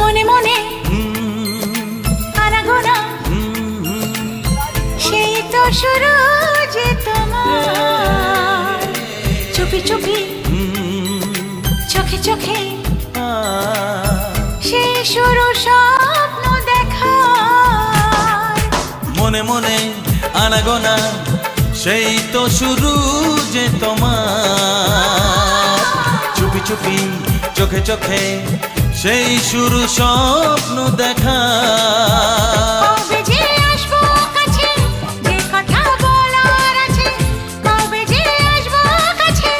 মনে মনে আনাগোনা সেই তো শুরু যে তোমার চুপি চুপি চোখে চোখে সেই শুরু স্বপ্ন দেখার মনে মনে আনাগোনা সেই তো শুরু যে তোমার চুপি চুপি চোখে চোখে সেই শুরু স্বপ্ন দেখা কবে যে আসবো কাছে যে কথা বলার আছে কবে যে আসবো কাছে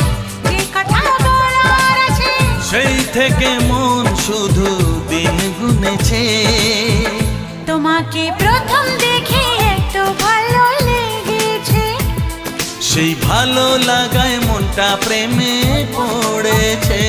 যে কথা বলার আছে সেই থেকে মন শুধু দিন গুনেছে তোমাকে প্রথম দেখে এত ভালো লেগেছে সেই ভালো লাগায় মনটা প্রেমে পড়েছে।